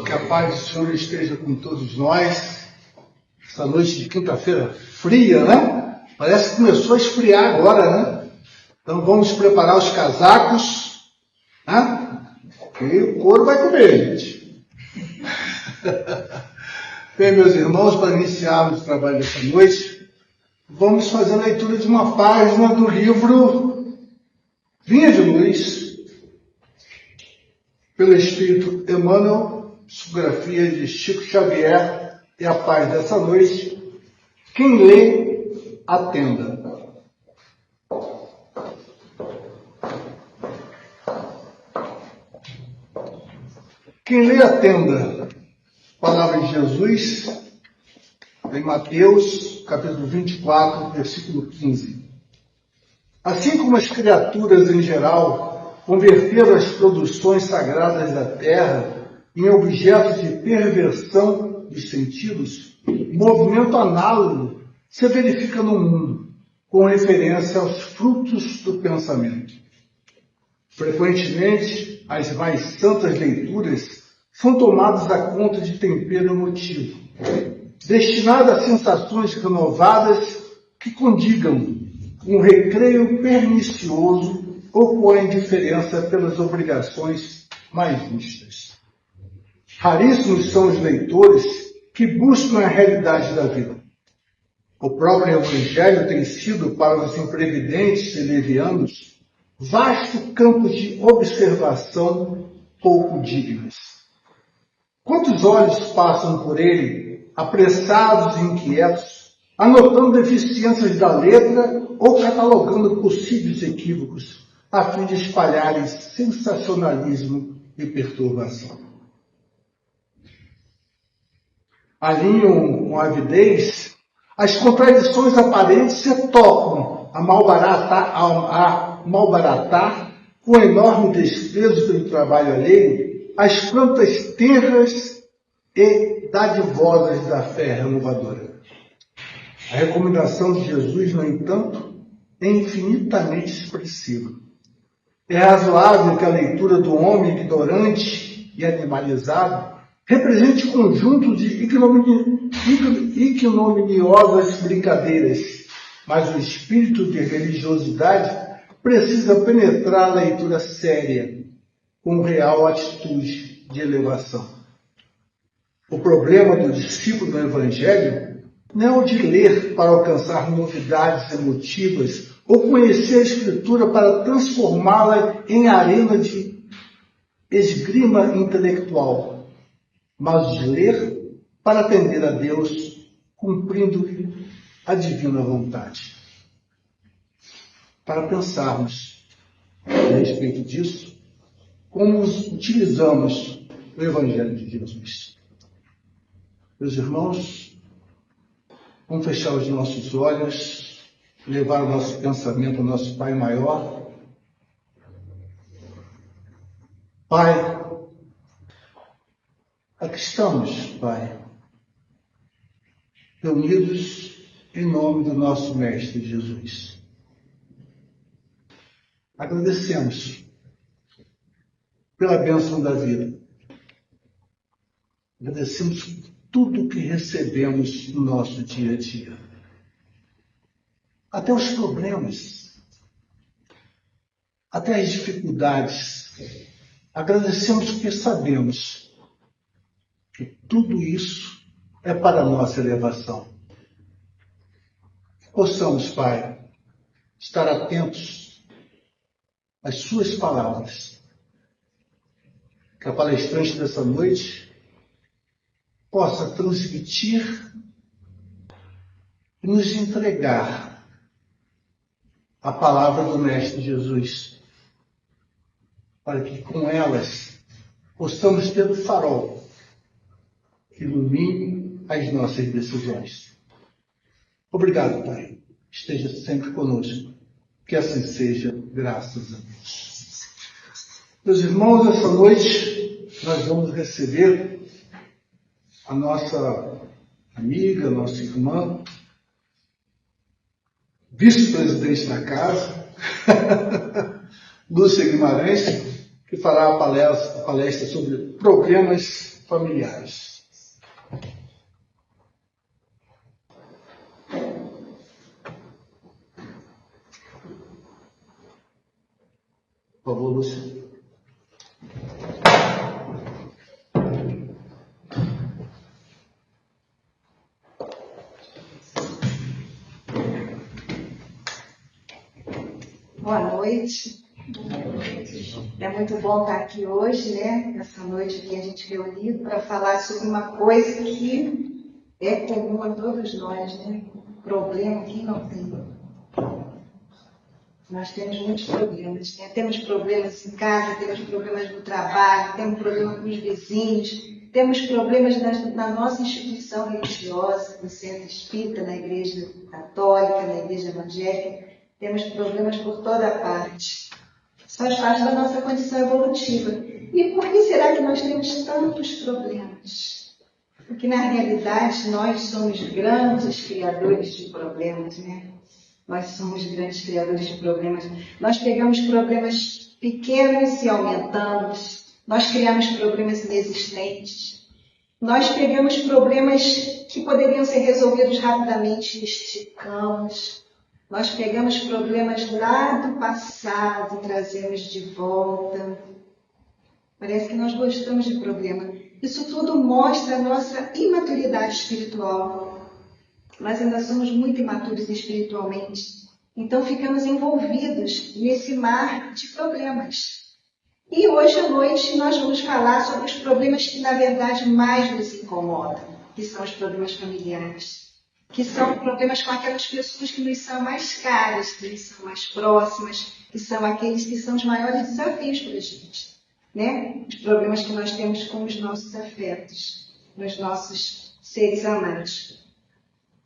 Que a paz do Senhor esteja com todos nós. Essa noite de quinta-feira fria, né? Parece que começou a esfriar agora, né? Então vamos preparar os casacos, né? E o couro vai comer, gente. Bem, meus irmãos, para iniciarmos o trabalho dessa noite, vamos fazer a leitura de uma página do livro Vinha de Luz, pelo Espírito Emmanuel, psicografia de Chico Xavier, e a paz dessa noite. Quem lê, atenda. Quem lê, atenda. Palavra de Jesus, em Mateus, capítulo 24, versículo 15. Assim como as criaturas em geral converteram as produções sagradas da terra em objetos de perversão dos sentidos, movimento análogo se verifica no mundo, com referência aos frutos do pensamento. Frequentemente, as mais santas leituras são tomadas a conta de tempero emotivo, destinado a sensações renovadas que condigam com o recreio pernicioso ou com a indiferença pelas obrigações mais justas. Raríssimos são os leitores que buscam a realidade da vida. O próprio Evangelho tem sido, para os imprevidentes e levianos, vasto campo de observação pouco dignas. Quantos olhos passam por ele, apressados e inquietos, anotando deficiências da letra ou catalogando possíveis equívocos, a fim de espalharem sensacionalismo e perturbação. Alinham com avidez as contradições aparentes e topam a malbaratar, com enorme desprezo pelo trabalho alheio, as plantas tenras e dadivosas da fé renovadora. A recomendação de Jesus, no entanto, é infinitamente expressiva. É razoável que a leitura do homem ignorante e animalizado represente conjunto de ignominiosas brincadeiras, mas o espírito de religiosidade precisa penetrar a leitura séria, com real atitude de elevação. O problema do discípulo do Evangelho não é o de ler para alcançar novidades emotivas ou conhecer a Escritura para transformá-la em arena de esgrima intelectual, mas de ler para atender a Deus, cumprindo a divina vontade. Para pensarmos a respeito disso, como utilizamos o Evangelho de Jesus. Meus irmãos, vamos fechar os nossos olhos, levar o nosso pensamento ao nosso Pai maior. Pai, aqui estamos, Pai, reunidos em nome do nosso Mestre Jesus. Agradecemos pela bênção da vida. Agradecemos por tudo que recebemos no nosso dia a dia. Até os problemas, até as dificuldades. Agradecemos porque sabemos que tudo isso é para a nossa elevação. Possamos, Pai, estar atentos às suas palavras. Que a palestrante dessa noite possa transmitir e nos entregar a palavra do Mestre Jesus, para que com elas possamos ter o farol que ilumine as nossas decisões. Obrigado, Pai. Esteja sempre conosco. Que assim seja, graças a Deus. Meus irmãos, essa noite nós vamos receber a nossa amiga, nossa irmã, vice-presidente da casa, Lúcia Guimarães, que fará a palestra sobre problemas familiares. Por favor, Lúcia. Boa noite. É muito bom estar aqui hoje, né? Essa noite aqui a gente reunido para falar sobre uma coisa que é comum a todos nós, né? Problema quem não tem. Nós temos muitos problemas, né? Temos problemas em casa, temos problemas no trabalho, temos problemas com os vizinhos, temos problemas na nossa instituição religiosa, no centro espírita, na igreja católica, na igreja evangélica. Temos problemas por toda parte. Isso faz parte da nossa condição evolutiva. E por que será que nós temos tantos problemas? Porque, na realidade, nós somos grandes criadores de problemas, né? Nós somos grandes criadores de problemas. Nós pegamos problemas pequenos e aumentamos. Nós criamos problemas inexistentes. Nós pegamos problemas que poderiam ser resolvidos rapidamente e esticamos. Nós pegamos problemas lá do passado e trazemos de volta. Parece que nós gostamos de problema. Isso tudo mostra a nossa imaturidade espiritual. Nós ainda somos muito imaturos espiritualmente. Então ficamos envolvidos nesse mar de problemas. E hoje à noite nós vamos falar sobre os problemas que na verdade mais nos incomodam, que são os problemas familiares. Que são problemas com aquelas pessoas que nos são mais caras, que nos são mais próximas, que são aqueles que são os maiores desafios para a gente, né? Os problemas que nós temos com os nossos afetos, nos nossos seres amados.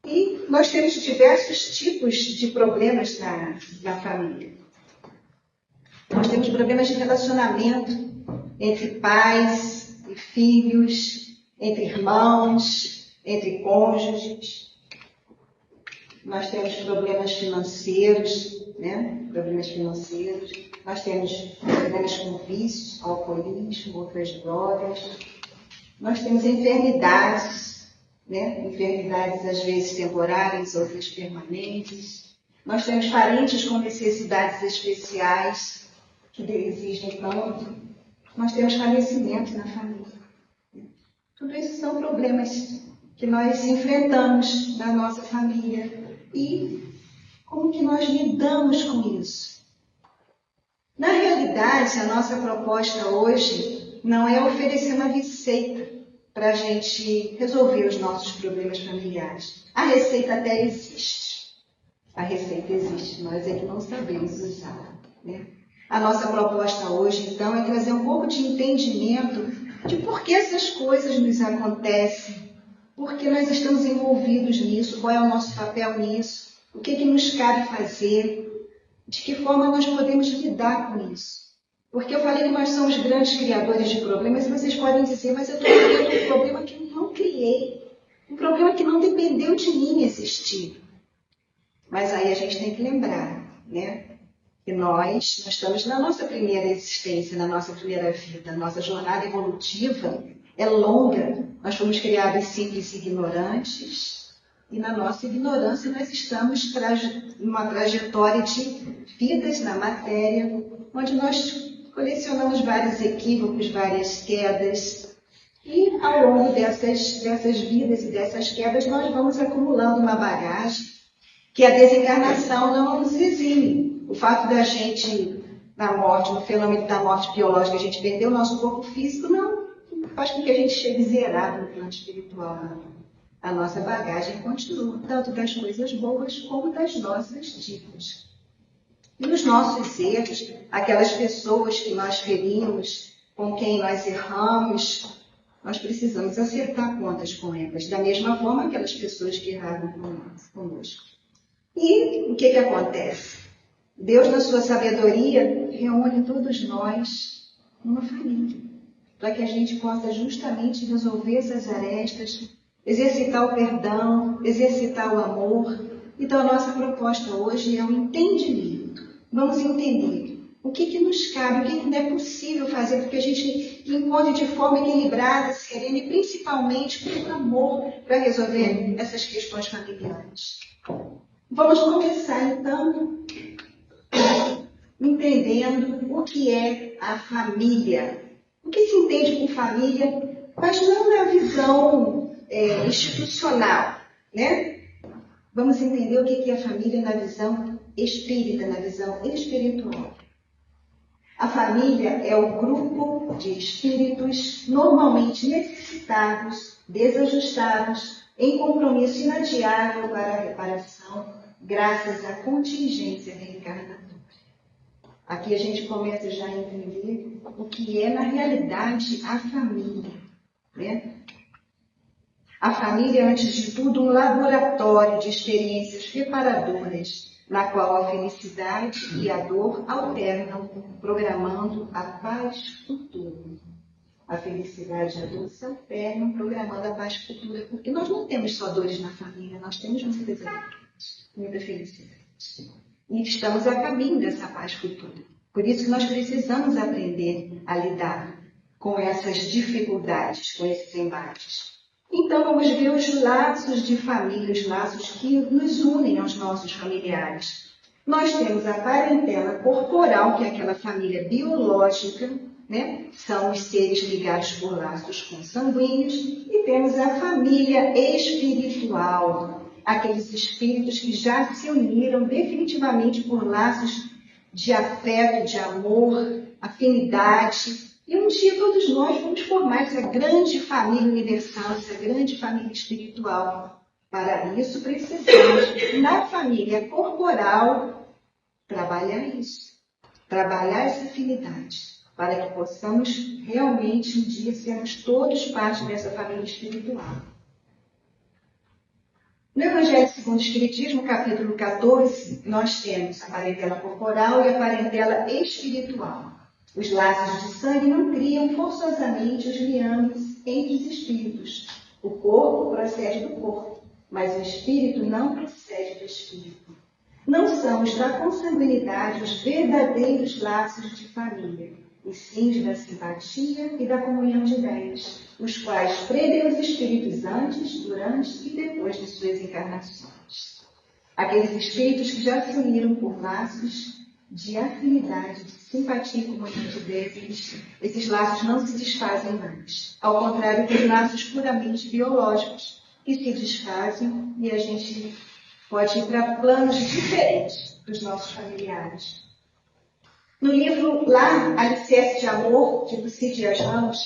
E nós temos diversos tipos de problemas na família. Nós temos problemas de relacionamento entre pais e filhos, entre irmãos, entre cônjuges. Nós temos problemas financeiros, né? Problemas financeiros. Nós temos problemas com vícios, alcoolismo, outras drogas. Nós temos enfermidades, né? Enfermidades às vezes temporárias, outras permanentes. Nós temos parentes com necessidades especiais que exigem tanto. Nós temos falecimento na família. Tudo isso são problemas que nós enfrentamos na nossa família. E como que nós lidamos com isso? Na realidade, a nossa proposta hoje não é oferecer uma receita para a gente resolver os nossos problemas familiares. A receita até existe. A receita existe, nós é que não sabemos usar, né? A nossa proposta hoje, então, é trazer um pouco de entendimento de por que essas coisas nos acontecem. Porque nós estamos envolvidos nisso, qual é o nosso papel nisso, o que nos cabe fazer, de que forma nós podemos lidar com isso. Porque eu falei que nós somos grandes criadores de problemas, e vocês podem dizer, mas eu estou criando um problema que eu não criei, um problema que não dependeu de mim existir. Mas aí a gente tem que lembrar, né, que nós estamos na nossa primeira existência, na nossa primeira vida, a nossa jornada evolutiva é longa. Nós fomos criados simples e ignorantes, e na nossa ignorância nós estamos numa trajetória de vidas na matéria, onde nós colecionamos vários equívocos, várias quedas, e ao longo dessas vidas e dessas quedas nós vamos acumulando uma bagagem que a desencarnação não nos exime. O fato da gente, na morte, no fenômeno da morte biológica, a gente perder o nosso corpo físico, não faz com que a gente chegue zerado no plano espiritual. Não. A nossa bagagem continua, tanto das coisas boas como das nossas dívidas. E os nossos erros, aquelas pessoas que nós ferimos, com quem nós erramos, nós precisamos acertar contas com elas, da mesma forma aquelas pessoas que erraram conosco. E o que acontece? Deus, na sua sabedoria, reúne todos nós numa família, para que a gente possa justamente resolver essas arestas, exercitar o perdão, exercitar o amor. Então, a nossa proposta hoje é o entendimento. Vamos entender O que nos cabe, o que não é possível fazer para que a gente encontre de forma equilibrada, serena e principalmente com amor para resolver essas questões familiares. Vamos começar então entendendo o que é a família. O que se entende por família, mas não na visão institucional, né? Vamos entender o que é a família na visão espírita, na visão espiritual. A família é o grupo de espíritos normalmente necessitados, desajustados, em compromisso inadiável para a reparação, graças à contingência reencarnatória. Aqui a gente começa já a entender o que é, na realidade, a família, né? A família é, antes de tudo, um laboratório de experiências reparadoras, na qual a felicidade e a dor alternam, programando a paz futura. A felicidade e a dor se alternam, programando a paz futura, porque nós não temos só dores na família, nós temos muitas alegrias, muita felicidade. E estamos a caminho dessa paz futura. Por isso que nós precisamos aprender a lidar com essas dificuldades, com esses embates. Então, vamos ver os laços de família, os laços que nos unem aos nossos familiares. Nós temos a parentela corporal, que é aquela família biológica, né? São os seres ligados por laços consanguíneos, e temos a família espiritual, aqueles espíritos que já se uniram definitivamente por laços de afeto, de amor, afinidade. E um dia todos nós vamos formar essa grande família universal, essa grande família espiritual. Para isso precisamos, na família corporal, trabalhar isso. Trabalhar essa afinidade, para que possamos realmente um dia sermos todos parte dessa família espiritual. No Evangelho segundo o Espiritismo, capítulo 14, nós temos a parentela corporal e a parentela espiritual. Os laços de sangue não criam forçosamente os liames entre os espíritos. O corpo procede do corpo, mas o espírito não procede do espírito. Não são os da consanguinidade os verdadeiros laços de família, e sim os da simpatia e da comunhão de ideias, os quais prendem os espíritos antes, durante e depois de suas encarnações. Aqueles espíritos que já se uniram por laços de afinidade, de simpatia e comunhão de ideias, esses laços não se desfazem mais. Ao contrário dos laços puramente biológicos, que se desfazem e a gente pode ir para planos diferentes dos nossos familiares. No livro lá, Alicerce de Amor, de Lucy Dias Ramos,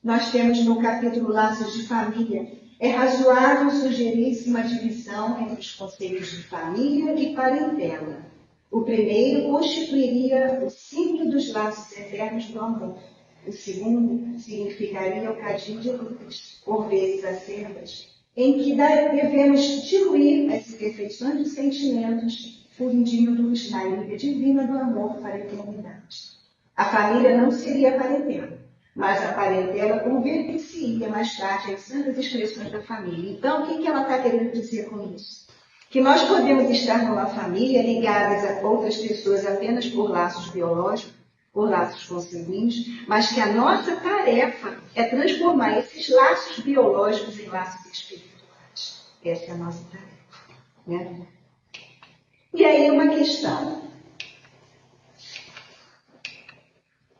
nós temos no capítulo Laços de Família: é razoável sugerir-se uma divisão entre os conceitos de família e parentela. O primeiro constituiria o símbolo dos laços eternos do amor. O segundo significaria o cadinho de lutas, por vezes acerbas, em que devemos diluir as imperfeições dos sentimentos, fundindo-os na liga divina do amor para a eternidade. A família não seria a parentela, mas a parentela converter-se-ia mais tarde às santas expressões da família. Então, o que ela está querendo dizer com isso? Que nós podemos estar numa família ligadas a outras pessoas apenas por laços biológicos, por laços consanguíneos, mas que a nossa tarefa é transformar esses laços biológicos em laços espirituais. Essa é a nossa tarefa, né? E aí uma questão.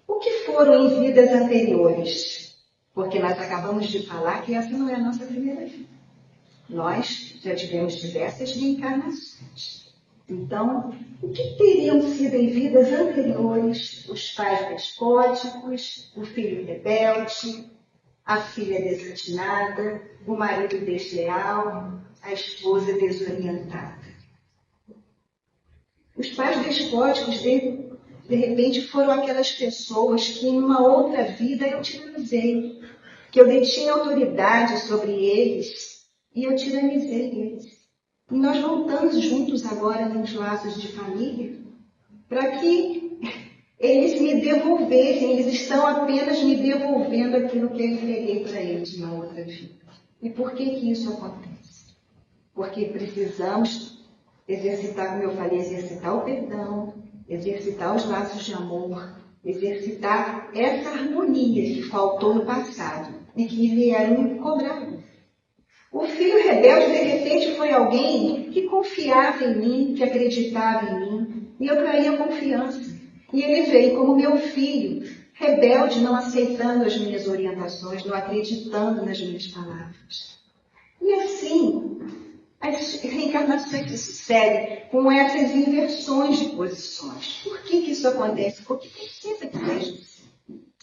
O que foram em vidas anteriores? Porque nós acabamos de falar que essa não é a nossa primeira vida. Nós já tivemos diversas reencarnações. Então, o que teriam sido em vidas anteriores os pais despóticos, o filho rebelde, a filha desatinada, o marido desleal, a esposa desorientada? Os pais despóticos, de repente, foram aquelas pessoas que em uma outra vida eu tiranizei, que eu detinha autoridade sobre eles e eu tiranizei eles. E nós voltamos juntos agora nos laços de família para que eles me devolvessem, eles estão apenas me devolvendo aquilo que eu entreguei para eles na outra vida. E por que isso acontece? Porque precisamos exercitar, como eu falei, exercitar o perdão, exercitar os laços de amor, exercitar essa harmonia que faltou no passado e que vieram cobrar. O filho rebelde, de repente, foi alguém que confiava em mim, que acreditava em mim, e eu caí a confiança. E ele veio como meu filho, rebelde, não aceitando as minhas orientações, não acreditando nas minhas palavras. E assim, as reencarnações se sucedem com essas inversões de posições. Por que isso acontece? Porque precisa que seja assim.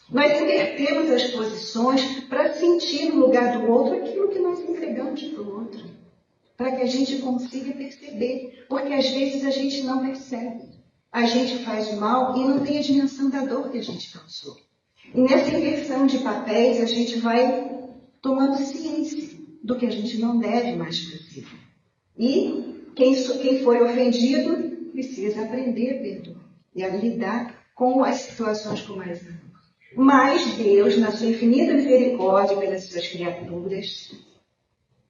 Nós invertemos as posições para sentir no lugar do outro aquilo que nós entregamos para o outro. Para que a gente consiga perceber. Porque às vezes a gente não percebe. A gente faz o mal e não tem a dimensão da dor que a gente causou. E nessa inversão de papéis a gente vai tomando ciência do que a gente não deve mais fazer. E quem foi ofendido precisa aprender a perdoar e a lidar com as situações com mais amor. Mas Deus, na sua infinita misericórdia pelas suas criaturas,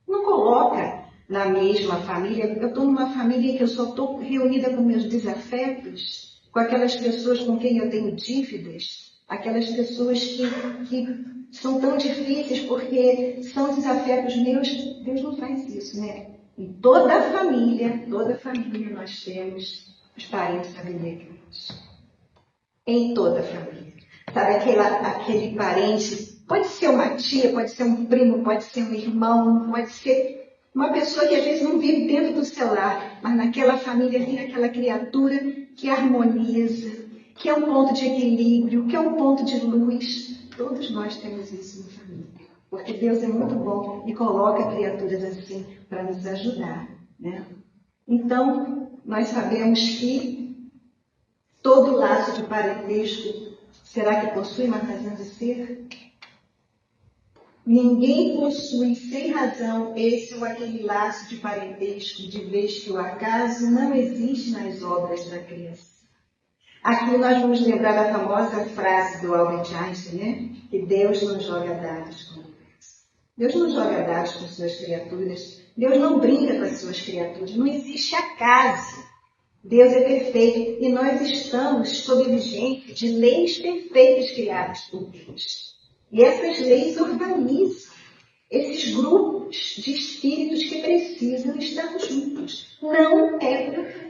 não coloca na mesma família. Eu estou numa família que eu só estou reunida com meus desafetos, com aquelas pessoas com quem eu tenho dívidas, aquelas pessoas que são tão difíceis porque são desafetos meus. Deus não faz isso, né? Em toda a família nós temos os parentes abnegados. Em toda a família. Sabe aquele parente, pode ser uma tia, pode ser um primo, pode ser um irmão, pode ser uma pessoa que às vezes não vive dentro do seu lar, mas naquela família tem aquela criatura que harmoniza, que é um ponto de equilíbrio, que é um ponto de luz. Todos nós temos isso na família. Porque Deus é muito bom e coloca criaturas assim para nos ajudar, né? Então, nós sabemos que todo laço de parentesco, será que possui uma razão de ser? Ninguém possui sem razão esse ou aquele laço de parentesco, de vez que o acaso não existe nas obras da criação. Aqui nós vamos lembrar da famosa frase do Albert Einstein, né? Que Deus não joga dados com Deus. Deus não joga dados com suas criaturas. Deus não brinca com as suas criaturas. Não existe acaso. Deus é perfeito e nós estamos sob vigência de leis perfeitas criadas por Deus. E essas leis organizam esses grupos de espíritos que precisam estar juntos. Não é por acaso.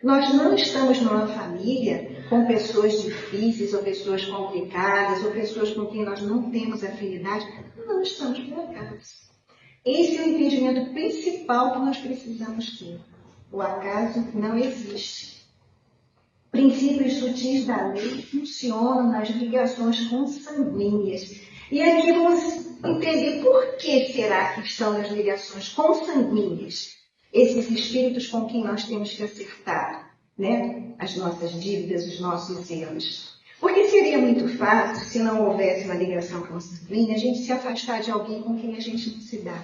Nós não estamos numa família com pessoas difíceis, ou pessoas complicadas, ou pessoas com quem nós não temos afinidade. Não estamos por acaso. Esse é o entendimento principal que nós precisamos ter. O acaso não existe. Princípios sutis da lei funcionam nas ligações consanguíneas. E aqui vamos entender por que será que estão nas ligações consanguíneas esses espíritos com quem nós temos que acertar, né? As nossas dívidas, os nossos erros. Porque seria muito fácil, se não houvesse uma ligação consanguínea, a gente se afastar de alguém com quem a gente não se dá.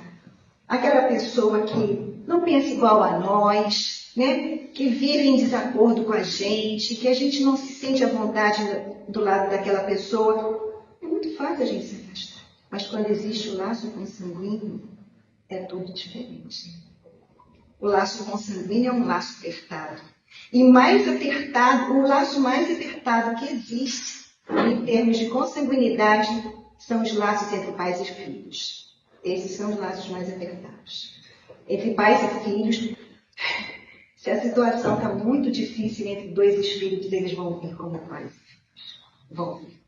Aquela pessoa que não pensa igual a nós, né? Que vive em desacordo com a gente, que a gente não se sente à vontade do lado daquela pessoa. É muito fácil a gente se afastar. Mas quando existe o laço consanguíneo, é tudo diferente. O laço consanguíneo é um laço apertado. E mais apertado, o laço mais apertado que existe em termos de consanguinidade são os laços entre pais e filhos. Esses são os laços mais apertados. Entre pais e filhos, se a situação está muito difícil entre dois espíritos, eles vão vir como pais e filhos. Vão vir.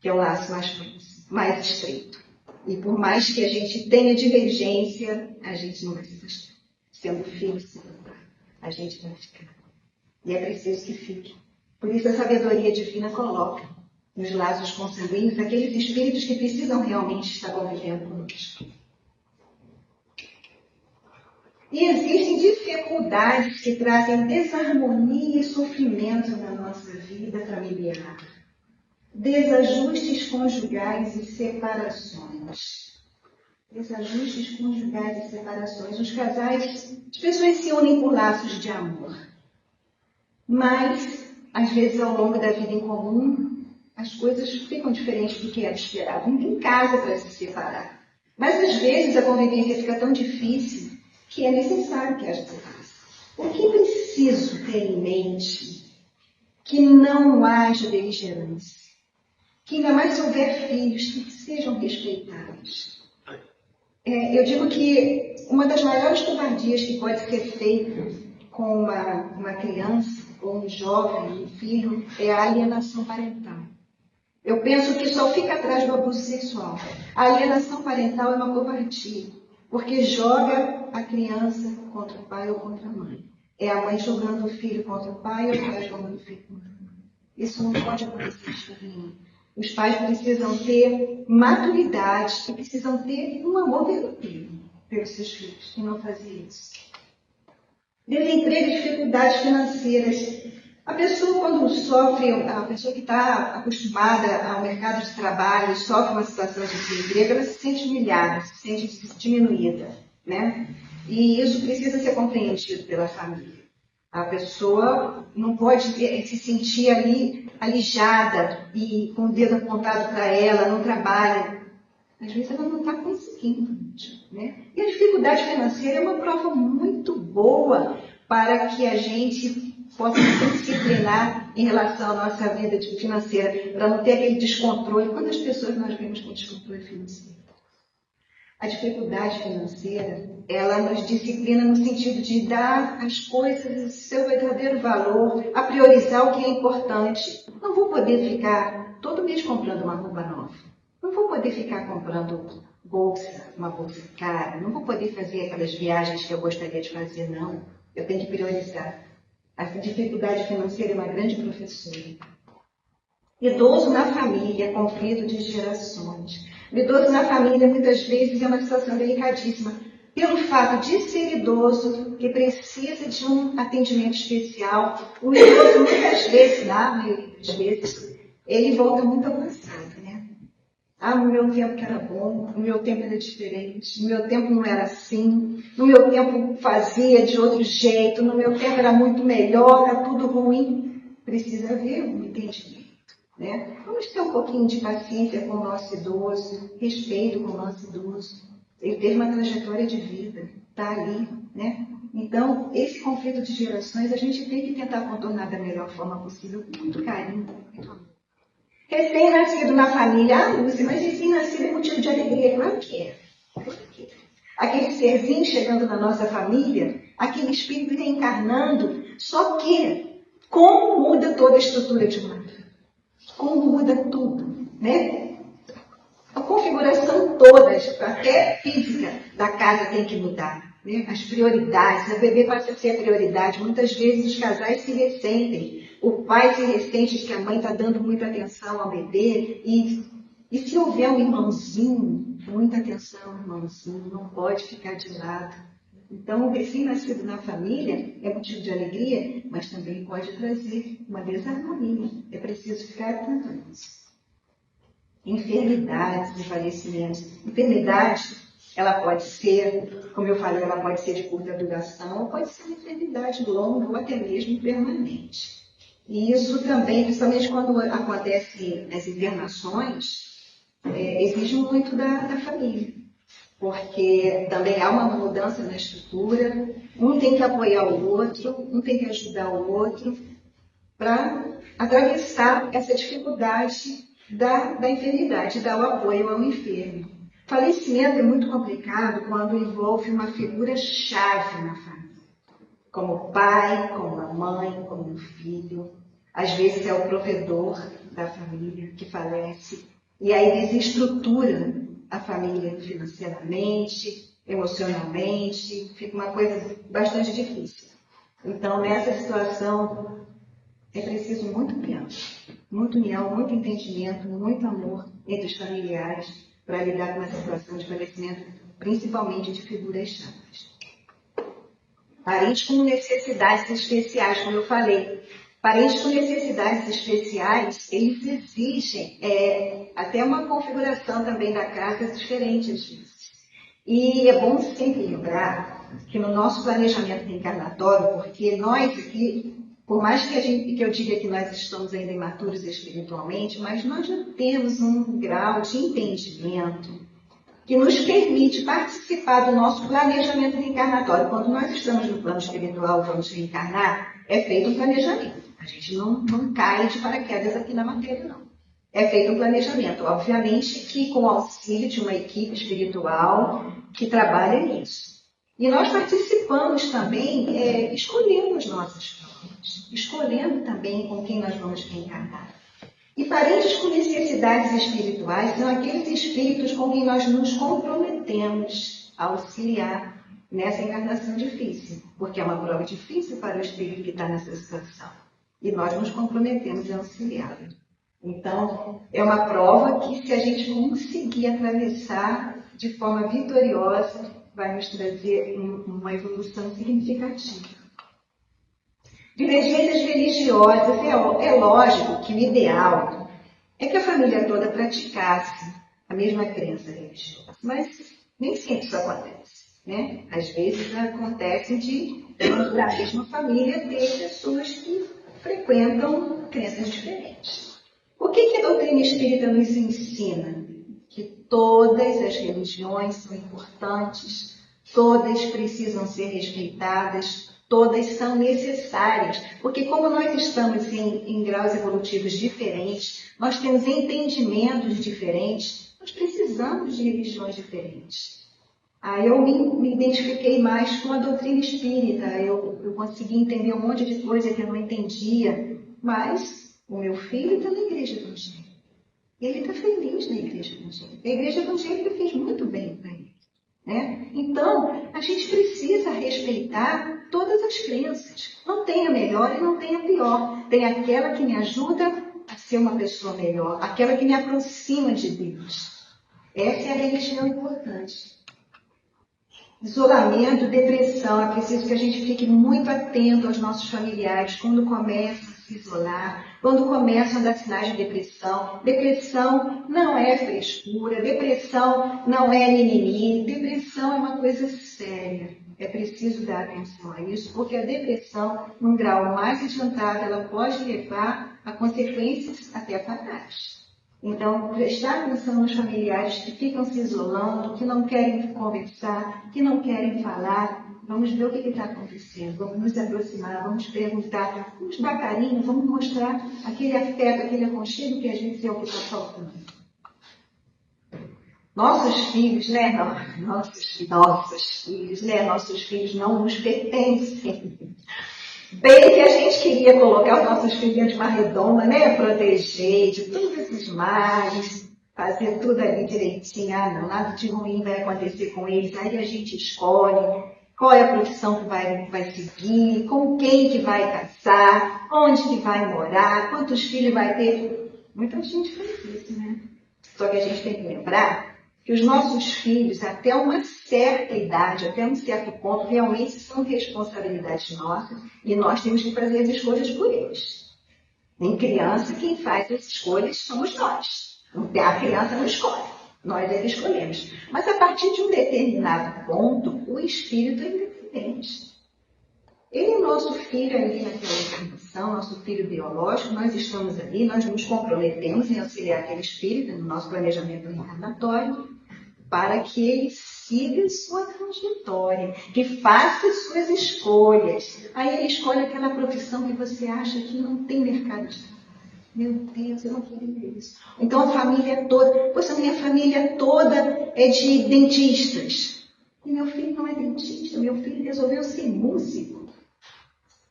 Que é o laço mais próximo, mais estreito. E por mais que a gente tenha divergência, a gente não vai se afastar. Sendo filho, sendo pai, a gente vai ficar. E é preciso que fique. Por isso a sabedoria divina coloca nos laços consanguíneos aqueles espíritos que precisam realmente estar convivendo conosco. E existem dificuldades que trazem desarmonia e sofrimento na nossa vida familiar. Desajustes conjugais e separações. Desajustes conjugais e separações. Os casais, as pessoas se unem por laços de amor. Mas, às vezes, ao longo da vida em comum, as coisas ficam diferentes do que era esperado. Ninguém casa para se separar. Mas, às vezes, a convivência fica tão difícil que é necessário que haja separação. O que preciso ter em mente que não haja beligerância, que ainda mais se houver filhos, que sejam respeitados. Eu digo que uma das maiores covardias que pode ser feita com uma criança, ou um jovem, um filho, é a alienação parental. Eu penso que só fica atrás do abuso sexual. A alienação parental é uma covardia, porque joga a criança contra o pai ou contra a mãe. É a mãe jogando o filho contra o pai ou o pai jogando o filho contra a mãe. Isso não pode acontecer de jeito nenhum. Os pais precisam ter maturidade e precisam ter um amor verdadeiro pelos seus filhos, e não fazer isso. Desemprego e dificuldades financeiras. A pessoa, quando sofre, a pessoa que está acostumada ao mercado de trabalho, sofre uma situação de desemprego, ela se sente humilhada, se sente diminuída, né? E isso precisa ser compreendido pela família. A pessoa não pode se sentir ali alijada e com o dedo apontado para ela, não trabalha. Às vezes ela não está conseguindo, né? E a dificuldade financeira é uma prova muito boa para que a gente possa se disciplinar em relação à nossa vida financeira, para não ter aquele descontrole. Quantas pessoas nós vemos com descontrole financeiro? A dificuldade financeira, ela nos disciplina no sentido de dar às coisas o seu verdadeiro valor, a priorizar o que é importante. Não vou poder ficar todo mês comprando uma roupa nova. Não vou poder ficar comprando uma bolsa cara. Não vou poder fazer aquelas viagens que eu gostaria de fazer, não. Eu tenho que priorizar. A dificuldade financeira é uma grande professora. Idoso na família, conflito de gerações. O idoso na família, muitas vezes, é uma situação delicadíssima. Pelo fato de ser idoso, que precisa de um atendimento especial, o idoso, muitas vezes, na maioria das vezes, ele volta muito avançado, né? No meu tempo que era bom, no meu tempo era diferente, no meu tempo não era assim, no meu tempo fazia de outro jeito, no meu tempo era muito melhor, era tudo ruim. Precisa haver um entendimento. Né? Vamos ter um pouquinho de paciência com o nosso idoso, respeito com o nosso idoso. Ele teve uma trajetória de vida, está ali. Né? Então, esse conflito de gerações, a gente tem que tentar contornar da melhor forma possível, com muito carinho, com muito amor. Recém-nascido na família, Lúcia, mas recém-nascido é motivo de alegria, claro que é. Aquele serzinho chegando na nossa família, aquele espírito reencarnando, só que como muda toda a estrutura de uma vida? Como muda tudo, né? A configuração toda, até física da casa tem que mudar, né? As prioridades, o bebê passa a ser a prioridade. Muitas vezes os casais se ressentem, o pai se ressente que a mãe está dando muita atenção ao bebê e se houver um irmãozinho, muita atenção ao irmãozinho, não pode ficar de lado. Então, o recém-nascido na família é motivo de alegria, mas também pode trazer uma desarmonia. É preciso ficar atento a isso. Enfermidades e falecimentos. Enfermidade, ela pode ser, como eu falei, ela pode ser de curta duração, ou pode ser uma enfermidade longa ou até mesmo permanente. E isso também, principalmente quando acontece as internações, exige muito da família. Porque também há uma mudança na estrutura, um tem que apoiar o outro, um tem que ajudar o outro para atravessar essa dificuldade da enfermidade, dar o apoio ao enfermo. Falecimento é muito complicado quando envolve uma figura-chave na família, como o pai, como a mãe, como o filho. Às vezes é o provedor da família que falece, e aí desestrutura a família financeiramente, emocionalmente, fica uma coisa bastante difícil. Então, nessa situação, é preciso muito união, muito entendimento, muito amor entre os familiares para lidar com uma situação de falecimento, principalmente de figuras-chaves. Parentes com necessidades especiais, como eu falei. Parentes com necessidades especiais, eles exigem até uma configuração também da casa diferente às vezes. E é bom sempre lembrar que no nosso planejamento reencarnatório, porque nós aqui, por mais que eu diga que nós estamos ainda imaturos espiritualmente, mas nós já temos um grau de entendimento que nos permite participar do nosso planejamento reencarnatório. Quando nós estamos no plano espiritual, vamos reencarnar, é feito um planejamento. A gente não cai de paraquedas aqui na matéria, não. É feito um planejamento, obviamente, que com o auxílio de uma equipe espiritual que trabalha nisso. E nós participamos também, escolhendo as nossas formas, escolhendo também com quem nós vamos reencarnar. E parentes com necessidades espirituais são aqueles espíritos com quem nós nos comprometemos a auxiliar nessa encarnação difícil, porque é uma prova difícil para o espírito que está nessa situação. E nós nos comprometemos a auxiliá-lo. Então, é uma prova que, se a gente conseguir atravessar de forma vitoriosa, vai nos trazer uma evolução significativa. Divergências religiosas, é lógico que o ideal é que a família toda praticasse a mesma crença religiosa, mas nem sempre isso acontece, né? Às vezes acontece da mesma família ter pessoas que frequentam crenças diferentes. O que a doutrina espírita nos ensina? Que todas as religiões são importantes, todas precisam ser respeitadas, todas são necessárias, porque como nós estamos em graus evolutivos diferentes, nós temos entendimentos diferentes, nós precisamos de religiões diferentes. Aí eu me identifiquei mais com a doutrina espírita, eu consegui entender um monte de coisa que eu não entendia, mas o meu filho está na igreja evangélica. Ele está feliz na igreja evangélica. A igreja evangélica fez muito bem para ele, né? Então, a gente precisa respeitar todas as crenças. Não tem a melhor e não tem a pior. Tem aquela que me ajuda a ser uma pessoa melhor, aquela que me aproxima de Deus. Essa é a religião importante. Isolamento, depressão. É preciso que a gente fique muito atento aos nossos familiares quando começam a se isolar, quando começam a dar sinais de depressão. Depressão não é frescura, depressão não é mimimi, depressão é uma coisa séria. É preciso dar atenção a isso, porque a depressão, num grau mais adiantado, ela pode levar a consequências até fatais. Então, prestar atenção nos familiares que ficam se isolando, que não querem conversar, que não querem falar. Vamos ver o que está acontecendo, vamos nos aproximar, vamos perguntar, vamos dar carinho, vamos mostrar aquele afeto, aquele aconchego que às vezes é o que está faltando. Nossos filhos, né? Nossos filhos não nos pertencem. Bem que a gente queria colocar os nossos filhos dentro de uma redoma, né? Proteger de todos esses males, fazer tudo ali direitinho. Não, nada de ruim vai acontecer com eles. Aí a gente escolhe qual é a profissão que vai seguir, com quem que vai casar, onde que vai morar, quantos filhos vai ter. Muita gente faz isso, né? Só que a gente tem que lembrar que os nossos filhos, até uma certa idade, até um certo ponto, realmente são responsabilidade nossa e nós temos que fazer as escolhas por eles. Em criança, quem faz as escolhas somos nós. A criança não escolhe, nós é que escolhemos. Mas a partir de um determinado ponto, o espírito é independente. Ele é nosso filho ali naquela encarnação, nosso filho biológico, nós estamos ali, nós nos comprometemos em auxiliar aquele espírito no nosso planejamento reencarnatório, para que ele siga sua trajetória, que faça suas escolhas. Aí ele escolhe aquela profissão que você acha que não tem mercado de trabalho. Meu Deus, eu não queria isso. Então a família toda, poxa, minha família toda é de dentistas. E meu filho não é dentista, meu filho resolveu ser músico.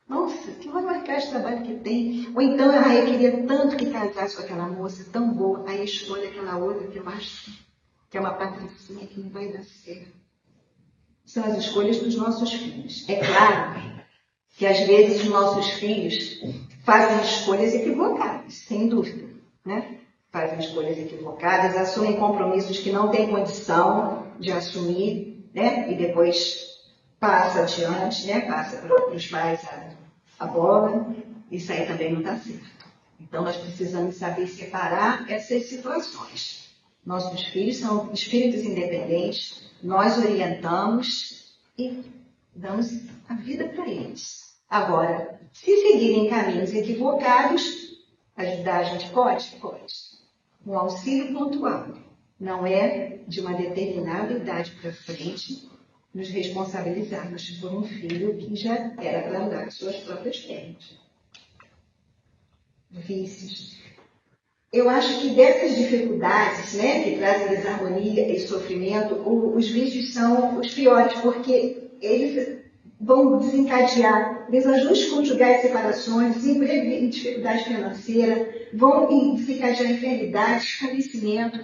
Nossa, que marcar de trabalho que tem. Ou então, eu queria tanto que casasse com aquela moça tão boa, aí escolhe aquela outra que eu acho que é uma patricinha que não vai dar certo. São as escolhas dos nossos filhos. É claro que às vezes os nossos filhos fazem escolhas equivocadas, sem dúvida, né? Fazem escolhas equivocadas, assumem compromissos que não têm condição de assumir, né? E depois passa adiante, né? Passa para os pais a bola. Isso aí também não está certo. Então nós precisamos saber separar essas situações. Nossos filhos são espíritos independentes, nós orientamos e damos a vida para eles. Agora, se seguirem caminhos equivocados, ajudar a gente pode? Pode. Um auxílio pontual. Não é de uma determinada idade para frente nos responsabilizarmos por um filho que já era para andar com suas próprias pernas. vícios. Eu acho que dessas dificuldades, né, que trazem desarmonia e sofrimento, os vícios são os piores, porque eles vão desencadear desajustes conjugais, separações, desemprego e dificuldade financeira, vão desencadear enfermidades, falecimento.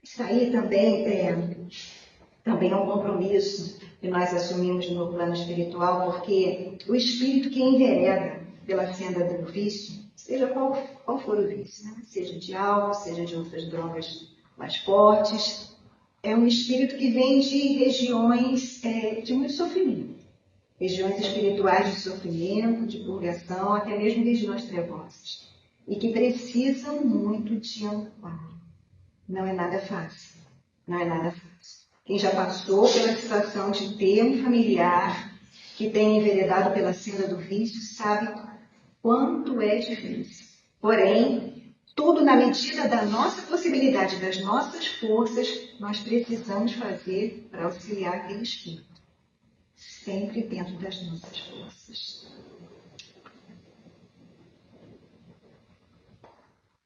Isso aí também é um compromisso que nós assumimos no plano espiritual, porque o espírito que envereda pela senda do vício, seja qual for o vício, né? Seja de álcool, seja de outras drogas mais fortes, é um espírito que vem de regiões de muito sofrimento. Regiões espirituais de sofrimento, de purgação, até mesmo regiões trevosas. E que precisam muito de amparo. Não é nada fácil. Não é nada fácil. Quem já passou pela situação de ter um familiar que tem enveredado pela senda do vício sabe quanto é difícil. Porém, tudo na medida da nossa possibilidade, das nossas forças, nós precisamos fazer para auxiliar aquele espírito. Sempre dentro das nossas forças.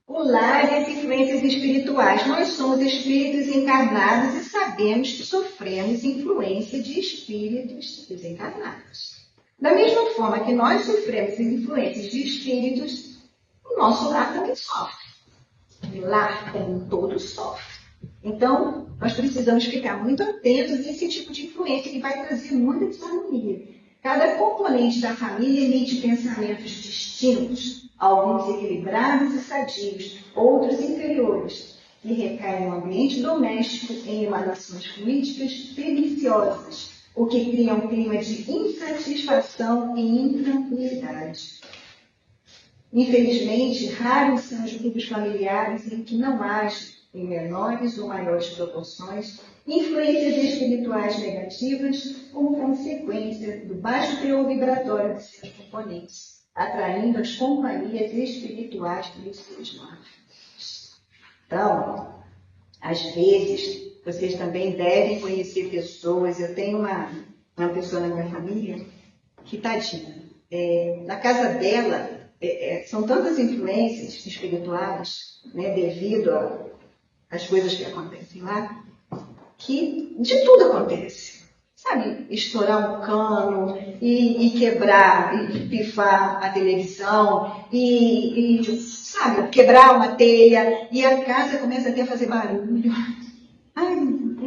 O lar e as influências espirituais. Nós somos espíritos encarnados e sabemos que sofremos influência de espíritos desencarnados. Da mesma forma que nós sofremos influências de espíritos, o nosso lar também sofre. O lar como um todo sofre. Então, nós precisamos ficar muito atentos a esse tipo de influência que vai trazer muita desarmonia. Cada componente da família emite pensamentos distintos, alguns equilibrados e sadios, outros inferiores, que recaem no ambiente doméstico em emanações fluídicas perniciosas, o que cria um clima de insatisfação e intranquilidade. Infelizmente, raros são os grupos familiares em que não haja, em menores ou maiores proporções, influências espirituais negativas como consequência do baixo teor vibratório de seus componentes, atraindo as companhias espirituais dos seus lares. Então, às vezes, vocês também devem conhecer pessoas. Eu tenho uma pessoa na minha família que, tadinha, na casa dela, são tantas influências espirituais, né, devido às coisas que acontecem lá, que de tudo acontece. Sabe, estourar um cano e quebrar, e pifar a televisão, sabe, quebrar uma telha, e a casa começa até a fazer barulho. Ai,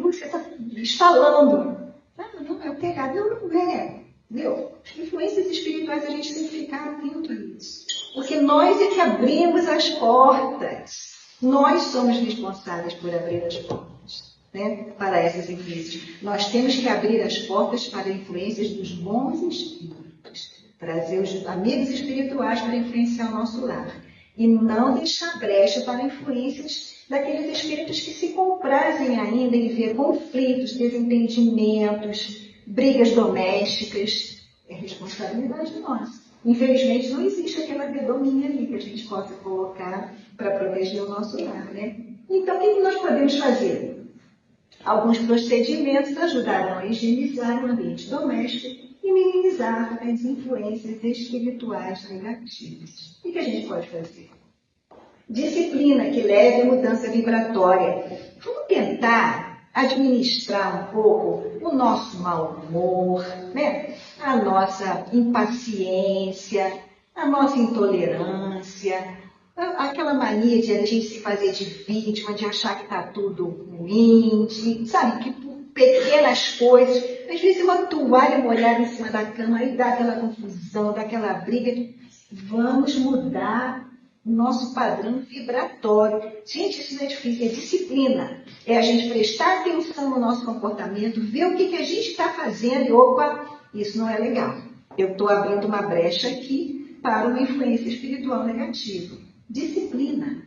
você está instalando. Não, é o pecado. Não é. Entendeu? Influências espirituais, a gente tem que ficar atento a isso. Porque nós é que abrimos as portas. Nós somos responsáveis por abrir as portas, né, para essas influências. Nós temos que abrir as portas para influências dos bons espíritos. Trazer os amigos espirituais para influenciar o nosso lar. E não deixar brecha para influências daqueles espíritos que se comprazem ainda em ver conflitos, desentendimentos, brigas domésticas. É responsabilidade nossa. Infelizmente, não existe aquela dedominha ali que a gente possa colocar para proteger o nosso lar, né? Então, o que nós podemos fazer? Alguns procedimentos ajudarão a higienizar o ambiente doméstico e minimizar as influências espirituais negativas. O que a gente pode fazer? Disciplina que leve a mudança vibratória. Vamos tentar administrar um pouco o nosso mau humor, né? A nossa impaciência, a nossa intolerância, aquela mania de a gente se fazer de vítima, de achar que está tudo ruim, sabe, que por pequenas coisas, às vezes uma toalha molhada em cima da cama, aí dá aquela confusão, dá aquela briga. Vamos mudar o nosso padrão vibratório. Gente, isso não é difícil, é disciplina. É a gente prestar atenção no nosso comportamento, ver o que a gente está fazendo e, opa, isso não é legal. Eu estou abrindo uma brecha aqui para uma influência espiritual negativa. Disciplina.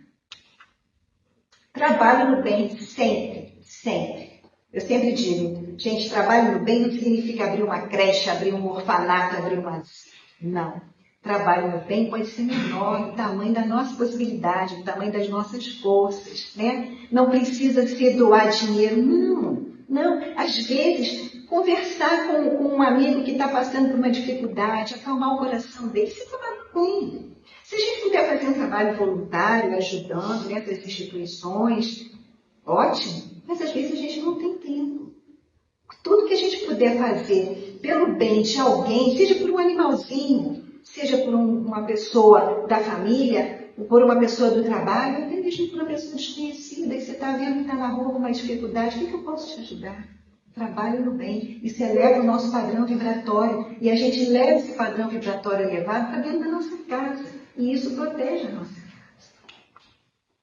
Trabalho no bem, sempre, sempre. Eu sempre digo, gente, trabalho no bem não significa abrir uma creche, abrir um orfanato, abrir uma... Não. Trabalho no bem pode ser menor, o tamanho da nossa possibilidade, o tamanho das nossas forças, né? Não precisa ser doar dinheiro, não. Às vezes, conversar com um amigo que está passando por uma dificuldade, acalmar o coração dele, você trabalha bem. Se a gente puder fazer um trabalho voluntário, ajudando nessas instituições, ótimo, mas às vezes a gente não tem tempo. Tudo que a gente puder fazer pelo bem de alguém, seja por um animalzinho, seja por uma pessoa da família, ou por uma pessoa do trabalho, até mesmo por uma pessoa desconhecida, que você está vendo que está na rua com uma dificuldade, o que eu posso te ajudar? Trabalho no bem. Isso eleva o nosso padrão vibratório. E a gente leva esse padrão vibratório elevado para dentro da nossa casa. E isso protege a nossa casa.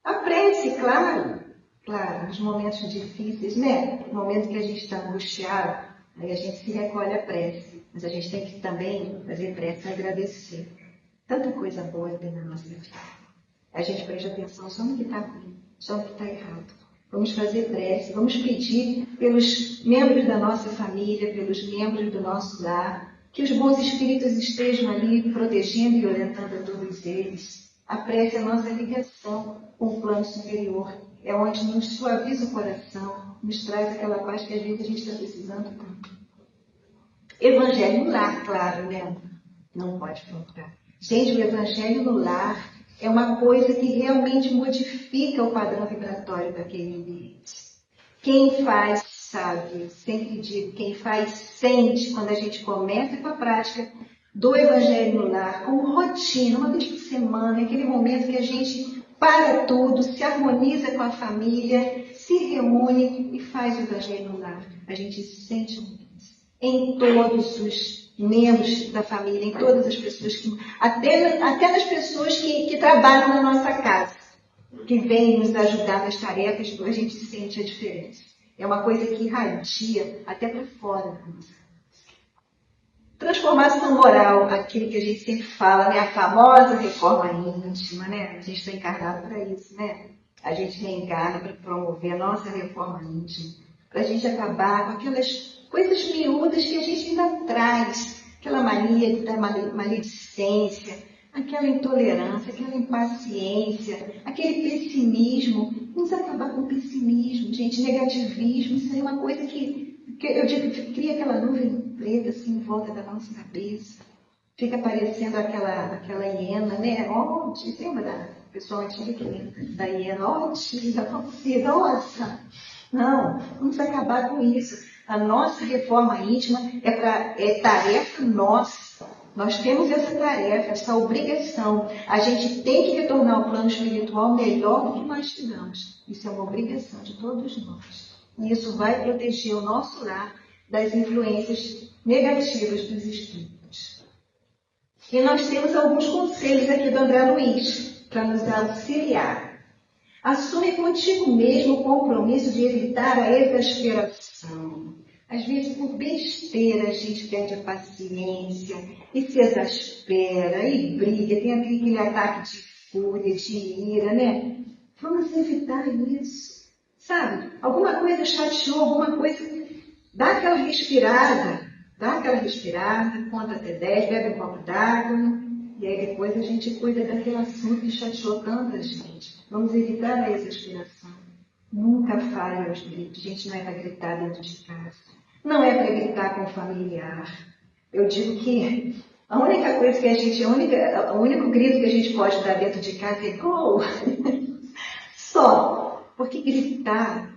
A prece, claro, nos momentos difíceis, né? No momento que a gente está angustiado, aí a gente se recolhe à prece. Mas a gente tem que também fazer prece e agradecer. Tanta coisa boa tem na nossa vida. A gente preste atenção só no que está ruim, só no que está errado. Vamos fazer prece, vamos pedir pelos membros da nossa família, pelos membros do nosso lar, que os bons espíritos estejam ali protegendo e orientando a todos eles. A prece é a nossa ligação com o plano superior. É onde nos suaviza o coração, nos traz aquela paz que às vezes a gente está precisando tanto. Evangelho no lar, claro, né? Não pode faltar. Gente, o evangelho no lar é uma coisa que realmente modifica o padrão vibratório daquele ambiente. Quem faz, sabe, eu sempre digo, quem faz, sente quando a gente começa com a prática do Evangelho no lar, como rotina, uma vez por semana, aquele momento que a gente para tudo, se harmoniza com a família, se reúne e faz o Evangelho no lar. A gente sente em todos os membros da família, em todas as pessoas, até nas pessoas que trabalham na nossa casa, que vêm nos ajudar nas tarefas, a gente sente a diferença. É uma coisa que irradia até para fora da nossa casa. Transformação moral, aquilo que a gente sempre fala, né? A famosa reforma íntima, né? A gente está encarnado para isso, né? A gente reencarna para promover a nossa reforma íntima, para a gente acabar com aquelas coisas miúdas que a gente ainda traz, aquela mania da maledicência, aquela intolerância, aquela impaciência, aquele pessimismo. Vamos acabar com o pessimismo, gente, negativismo, isso aí é uma coisa que eu digo que cria aquela nuvem preta assim em volta da nossa cabeça. Fica parecendo aquela hiena, né? Oh, você lembra da pessoa antiga que lembra da hiena? Oh, tia, nossa! Não, vamos acabar com isso. A nossa reforma íntima é tarefa nossa. Nós temos essa tarefa, essa obrigação. A gente tem que retornar ao plano espiritual melhor do que nós tivemos. Isso é uma obrigação de todos nós. E isso vai proteger o nosso lar das influências negativas dos espíritos. E nós temos alguns conselhos aqui do André Luiz para nos auxiliar. Assume contigo mesmo o compromisso de evitar a exasperação. Às vezes, por besteira, a gente perde a paciência e se exaspera e briga, tem aquele ataque de fúria, de ira, né? Vamos evitar isso, sabe? Alguma coisa chateou, alguma coisa, dá aquela respirada, conta até 10, bebe um copo d'água, e aí depois a gente cuida daquele assunto que chateou tanta gente. Vamos evitar a exasperação. Nunca fale aos gritos. Gente, não é para gritar dentro de casa. Não é para gritar com o familiar. Eu digo que a única coisa que a gente, o único grito que a gente pode dar dentro de casa é gol. Só. Porque gritar,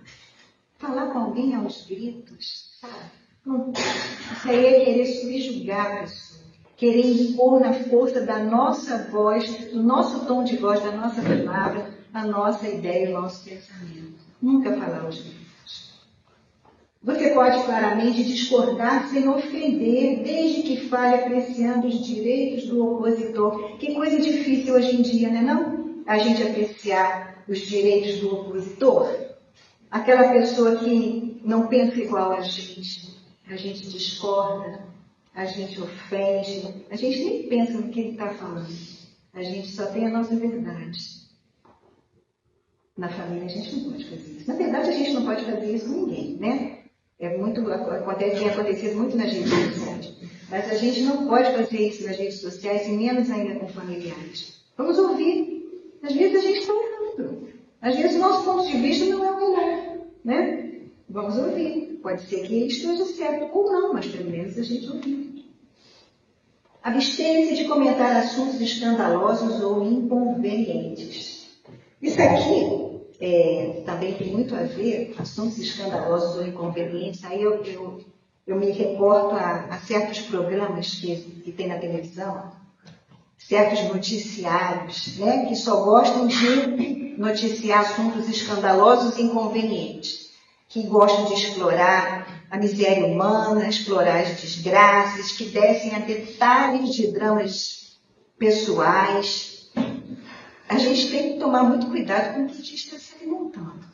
falar com alguém aos gritos, sabe? Não, isso aí é querer subjugar a pessoa. Querer impor na força da nossa voz, do nosso tom de voz, da nossa palavra, a nossa ideia, o nosso pensamento. Nunca falar aos gritos. Você pode claramente discordar sem ofender, desde que fale apreciando os direitos do opositor. Que coisa difícil hoje em dia, não é não? A gente apreciar os direitos do opositor. Aquela pessoa que não pensa igual a gente discorda, a gente ofende, a gente nem pensa no que ele está falando. A gente só tem a nossa verdade. Na família a gente não pode fazer isso. Na verdade, a gente não pode fazer isso com ninguém, né? Tem acontecido muito nas redes sociais. Mas a gente não pode fazer isso nas redes sociais, e menos ainda com familiares. Vamos ouvir. Às vezes a gente está errando. Às vezes o nosso ponto de vista não é o melhor, né? Vamos ouvir. Pode ser que ele esteja certo ou não, mas pelo menos a gente ouviu. Abstenha-se de comentar assuntos escandalosos ou inconvenientes. Isso aqui também tem muito a ver, assuntos escandalosos ou inconvenientes. Aí eu me reporto a certos programas que tem na televisão, certos noticiários, né, que só gostam de noticiar assuntos escandalosos e inconvenientes, que gostam de explorar a miséria humana, explorar as desgraças, que descem a detalhes de dramas pessoais. A gente tem que tomar muito cuidado com o que a gente está se alimentando,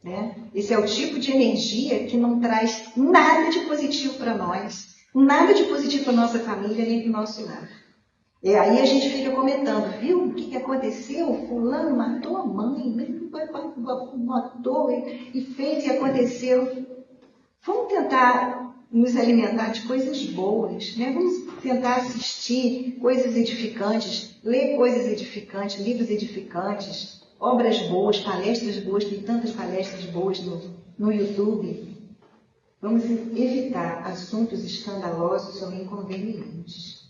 né? Esse é o tipo de energia que não traz nada de positivo para nós, nada de positivo para nossa família, nem para o nosso lar. E aí a gente fica comentando, viu? O que aconteceu? Fulano matou a mãe, matou e fez e aconteceu. Vamos tentar nos alimentar de coisas boas, né? Vamos tentar assistir coisas edificantes, ler coisas edificantes, livros edificantes, obras boas, palestras boas, tem tantas palestras boas no YouTube. Vamos evitar assuntos escandalosos ou inconvenientes.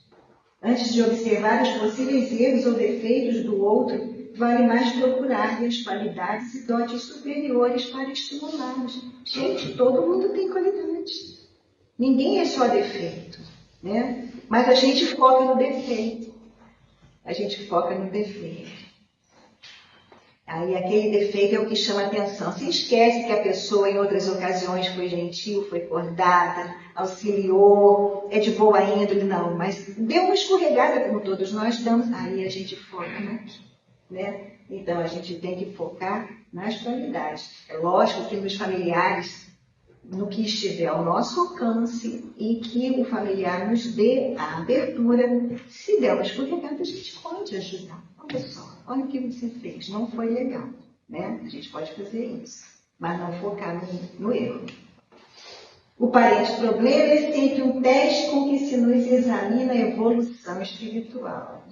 Antes de observar os possíveis erros ou defeitos do outro, vale mais procurar as qualidades e dotes superiores para estimulá-los. Gente, todo mundo tem qualidade. Ninguém é só defeito, né? Mas a gente foca no defeito. A gente foca no defeito. Aí aquele defeito é o que chama atenção. Se esquece que a pessoa em outras ocasiões foi gentil, foi acordada, auxiliou, é de boa índole, não. Mas deu uma escorregada como todos nós damos, aí a gente foca naquilo, né? Então a gente tem que focar nas qualidades. É lógico que nos familiares, no que estiver ao nosso alcance e que o familiar nos dê a abertura, se der uma escorregada, a gente pode ajudar. Olha só, olha o que você fez, não foi legal, né? A gente pode fazer isso, mas não focar no erro. O parente problema é sempre um teste com que se nos examina a evolução espiritual.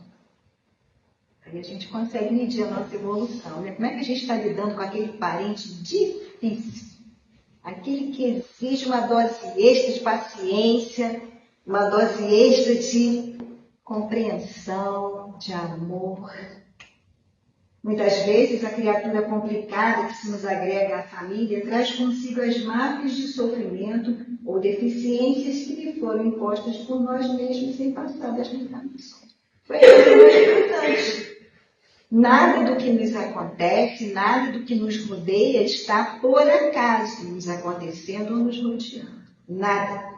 Aí a gente consegue medir a nossa evolução, né? Como é que a gente está lidando com aquele parente difícil? Aquele que exige uma dose extra de paciência, uma dose extra de compreensão, de amor. Muitas vezes a criatura complicada que se nos agrega à família traz consigo as marcas de sofrimento ou deficiências que lhe foram impostas por nós mesmos em passadas reencarnações. Foi a coisa mais importante. Nada do que nos acontece, nada do que nos rodeia está por acaso nos acontecendo ou nos rodeando. Nada.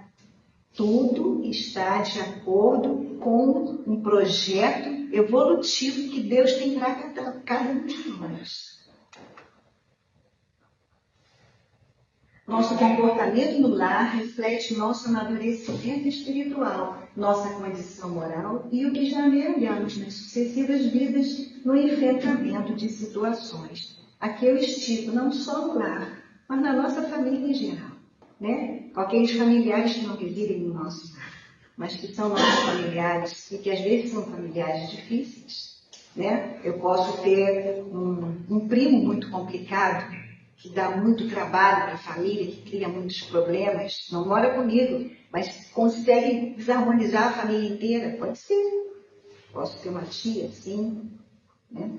Tudo está de acordo com um projeto evolutivo que Deus tem para cada um de nós. Nosso comportamento no lar reflete nosso amadurecimento espiritual, nossa condição moral e o que já mergulhamos nas sucessivas vidas no enfrentamento de situações. Aqui eu estipo não só no lar, mas na nossa família em geral, né? Com aqueles familiares que não residem no nosso lar, mas que são nossos familiares e que às vezes são familiares difíceis, né? Eu posso ter um primo muito complicado, que dá muito trabalho para a família, que cria muitos problemas, não mora comigo, mas consegue desarmonizar a família inteira. Pode ser. Posso ter uma tia, sim, né?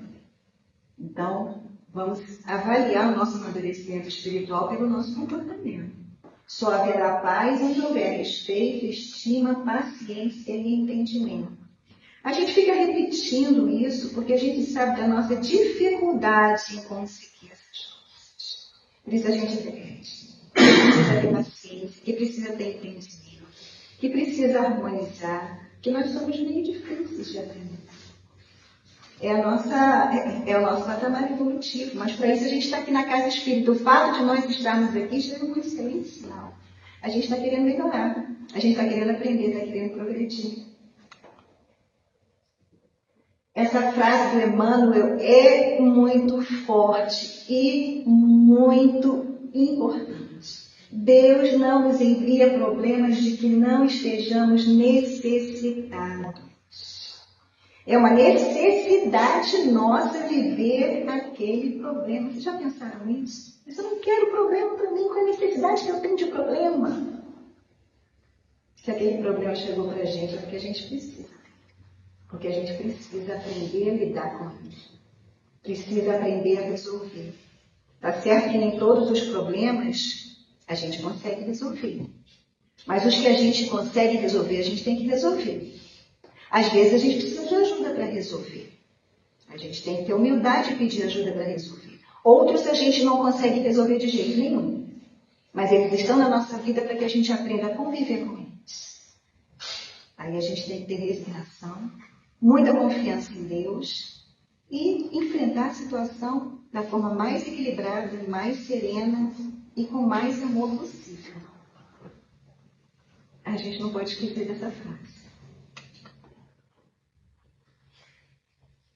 Então, vamos avaliar o nosso amadurecimento espiritual pelo nosso comportamento. Só haverá paz onde houver respeito, estima, paciência e entendimento. A gente fica repetindo isso porque a gente sabe da nossa dificuldade em conseguir essas coisas. Por isso a gente repete. Que precisa ter paciência, que precisa ter entendimento, que precisa harmonizar, que nós somos meio difíceis de aprender. É o nosso patamar evolutivo, mas para isso a gente está aqui na Casa Espírita. O fato de nós estarmos aqui já é um excelente sinal. A gente está querendo melhorar, a gente está querendo aprender, está querendo progredir. Essa frase do Emmanuel é muito forte e muito importante. Deus não nos envia problemas de que não estejamos necessitados. É uma necessidade nossa viver aquele problema. Vocês já pensaram nisso? Mas eu não quero problema para mim, qual é a necessidade que eu tenho de problema? Se aquele problema chegou para a gente, é porque a gente precisa. Porque a gente precisa aprender a lidar com eles. Precisa aprender a resolver. Tá certo que nem todos os problemas a gente consegue resolver. Mas os que a gente consegue resolver, a gente tem que resolver. Às vezes a gente precisa de ajuda para resolver. A gente tem que ter humildade e pedir ajuda para resolver. Outros a gente não consegue resolver de jeito nenhum. Mas eles estão na nossa vida para que a gente aprenda a conviver com eles. Aí a gente tem que ter resignação, muita confiança em Deus e enfrentar a situação da forma mais equilibrada, mais serena e com mais amor possível. A gente não pode esquecer dessa frase.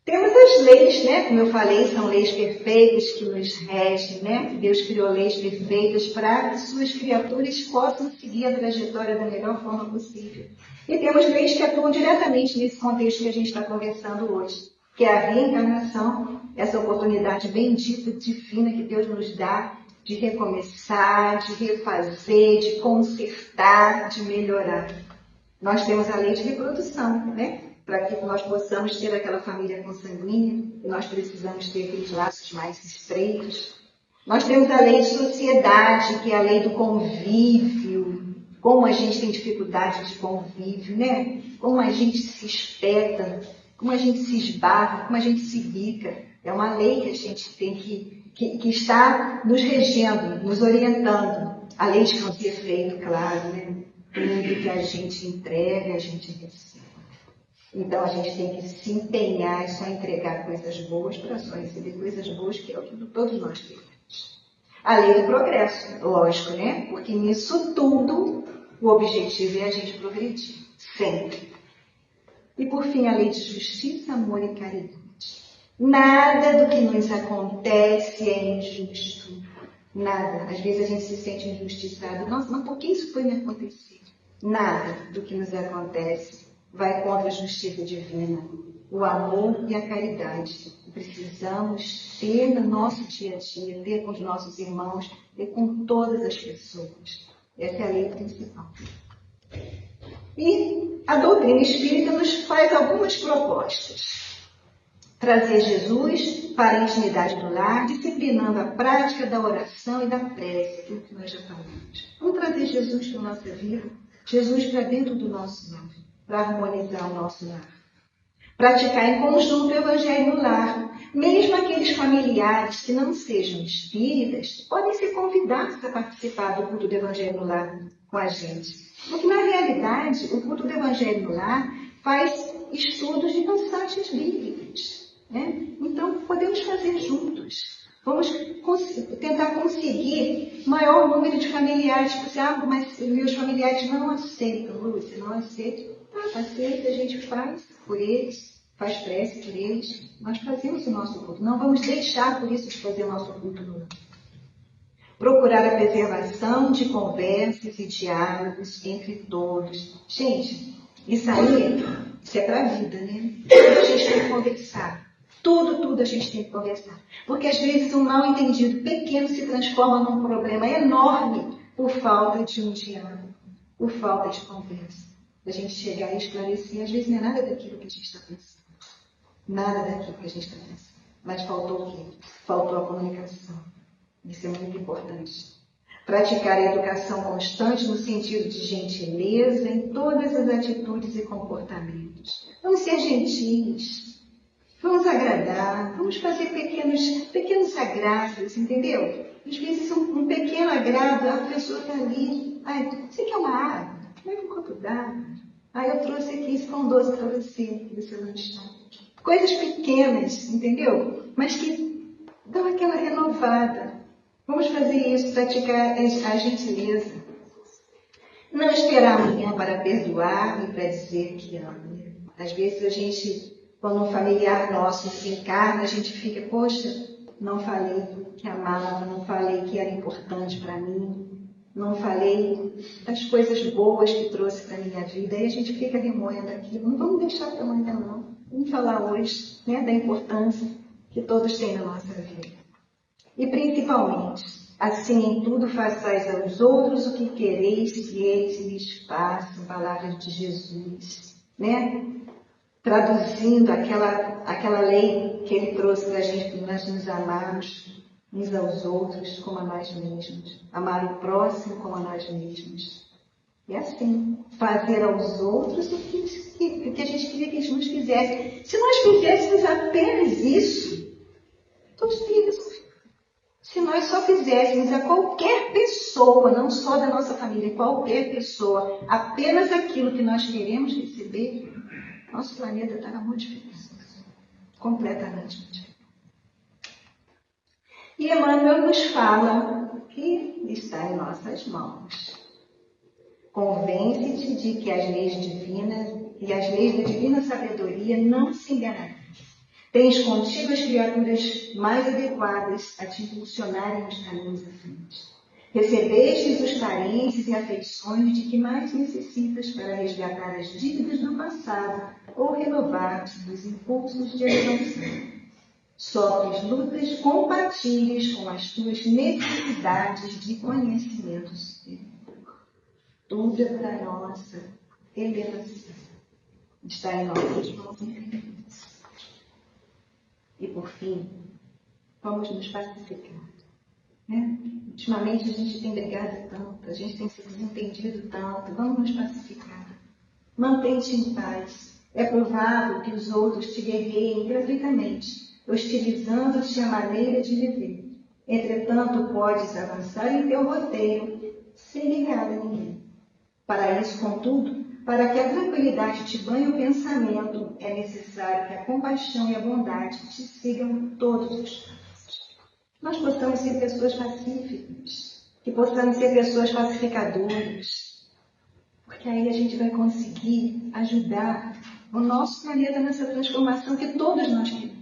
Temos as leis, né? Como eu falei, são leis perfeitas que nos regem, né? Deus criou leis perfeitas para que suas criaturas possam seguir a trajetória da melhor forma possível. E temos leis que atuam diretamente nesse contexto que a gente está conversando hoje, que é a reencarnação, essa oportunidade bendita, divina que Deus nos dá de recomeçar, de refazer, de consertar, de melhorar. Nós temos a lei de reprodução, né? Para que nós possamos ter aquela família consanguínea, nós precisamos ter aqueles laços mais estreitos. Nós temos a lei de sociedade, que é a lei do convívio, como a gente tem dificuldade de convívio, né? Como a gente se espeta, como a gente se esbarra, como a gente se bica. É uma lei que a gente tem que está nos regendo, nos orientando. A lei de causa e efeito, claro, né? Tudo que a gente entrega, a gente recebe. Então, a gente tem que se empenhar e só entregar coisas boas para só receber coisas boas, que é o que todos nós queremos. A lei do progresso, lógico, né? Porque nisso tudo, o objetivo é a gente progredir, sempre. E, por fim, a lei de justiça, amor e caridade. Nada do que nos acontece é injusto. Nada. Às vezes a gente se sente injustiçado. Nossa, mas por que isso foi me acontecer? Nada do que nos acontece vai contra a justiça divina, o amor e a caridade. Precisamos ter no nosso dia a dia, ter com os nossos irmãos, ter com todas as pessoas. Essa é a lei principal. E a doutrina espírita nos faz algumas propostas. Trazer Jesus para a intimidade do lar, disciplinando a prática da oração e da prece, aquilo que nós já falamos. Vamos trazer Jesus para a nossa vida, Jesus para dentro do nosso lar, para harmonizar o nosso lar. Praticar em conjunto o Evangelho no lar. Mesmo aqueles familiares que não sejam espíritas, podem ser convidados a participar do culto do Evangelho no lar com a gente. Porque, na realidade, o culto do Evangelho no lar faz estudos de passagens bíblicas, né? Então, podemos fazer juntos. Vamos tentar conseguir maior número de familiares. Você, mas meus familiares não aceitam, Lúcia, não aceitam. Aceita, a gente faz por eles, faz prece por eles. Nós fazemos o nosso culto. Não vamos deixar, por isso, de fazer o nosso culto no lar. Procurar a preservação de conversas e diálogos entre todos. Gente, isso é para a vida, né? A gente tem que conversar. Tudo a gente tem que conversar. Porque às vezes um mal entendido pequeno se transforma num problema enorme por falta de um diálogo, por falta de conversa. A gente chegar e esclarecer, às vezes não é nada daquilo que a gente está pensando. Nada daquilo que a gente está pensando. Mas faltou o quê? Faltou a comunicação. Isso é muito importante. Praticar a educação constante no sentido de gentileza em todas as atitudes e comportamentos. Vamos ser gentis. Vamos agradar. Vamos fazer pequenos agrados, entendeu? Às vezes um pequeno agrado, a pessoa está ali. Ai, você quer uma água? Leva um copo d'água. Eu trouxe aqui esse pão doce para você lanchar. Coisas pequenas, entendeu? Mas que dão aquela renovada. Vamos fazer isso, praticar a gentileza. Não esperar amanhã para perdoar e para dizer que ama. Às vezes a gente, quando um familiar nosso se encarna, a gente fica, poxa, não falei que amava, não falei que era importante para mim. Não falei das coisas boas que trouxe para a minha vida. Aí a gente fica remoendo aquilo. Não vamos deixar para amanhã, não. Vamos falar hoje, né, da importância que todos têm na nossa vida. E principalmente, assim em tudo façais aos outros o que quereis que eles lhes façam. Palavras de Jesus, né? traduzindo aquela lei que ele trouxe para a gente, para nós nos amarmos uns aos outros como a nós mesmos, amar o próximo como a nós mesmos. E assim, fazer aos outros o que a gente queria que eles nos fizessem. Se nós fizéssemos apenas isso, tudo seria resolvido. Se nós só fizéssemos a qualquer pessoa, não só da nossa família, qualquer pessoa, apenas aquilo que nós queremos receber, nosso planeta estará modificado. Completamente modificado. E Emmanuel nos fala que está em nossas mãos. Convence-te de que as leis divinas e as leis da divina sabedoria não se enganarão. Tens contigo as criaturas mais adequadas a te impulsionarem os caminhos à frente. Recebestes os carentes e afeições de que mais necessitas para resgatar as dívidas do passado ou renovar-te dos impulsos de elevação. Sofres lutas compatíveis com as tuas necessidades de conhecimento superior. Tudo é para nossa elevação. Está em nossas mãos infinitas. E por fim, vamos nos pacificar. Né? Ultimamente a gente tem brigado tanto, a gente tem se desentendido tanto. Vamos nos pacificar. Mantém-te em paz. É provável que os outros te guerreiem gratuitamente, hostilizando-te a maneira de viver. Entretanto, podes avançar em teu roteiro sem ligar a ninguém. Para isso, contudo, para que a tranquilidade te banhe o pensamento, é necessário que a compaixão e a bondade te sigam todos os passos. Nós possamos ser pessoas pacíficas, que possamos ser pessoas pacificadoras, porque aí a gente vai conseguir ajudar o nosso planeta nessa transformação que todos nós queremos.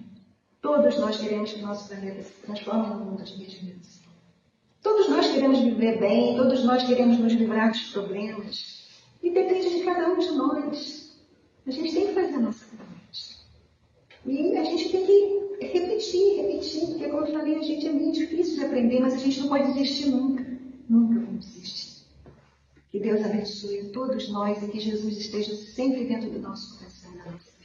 Todos nós queremos que o nosso planeta se transforme num mundo de meditação. Todos nós queremos viver bem, todos nós queremos nos livrar dos problemas. E depende de cada um de nós. A gente tem que fazer a nossa parte. E a gente tem que repetir, porque como eu falei, a gente é muito difícil de aprender, mas a gente não pode desistir nunca. Nunca vamos desistir. Que Deus abençoe todos nós e que Jesus esteja sempre dentro do nosso coração e da nossa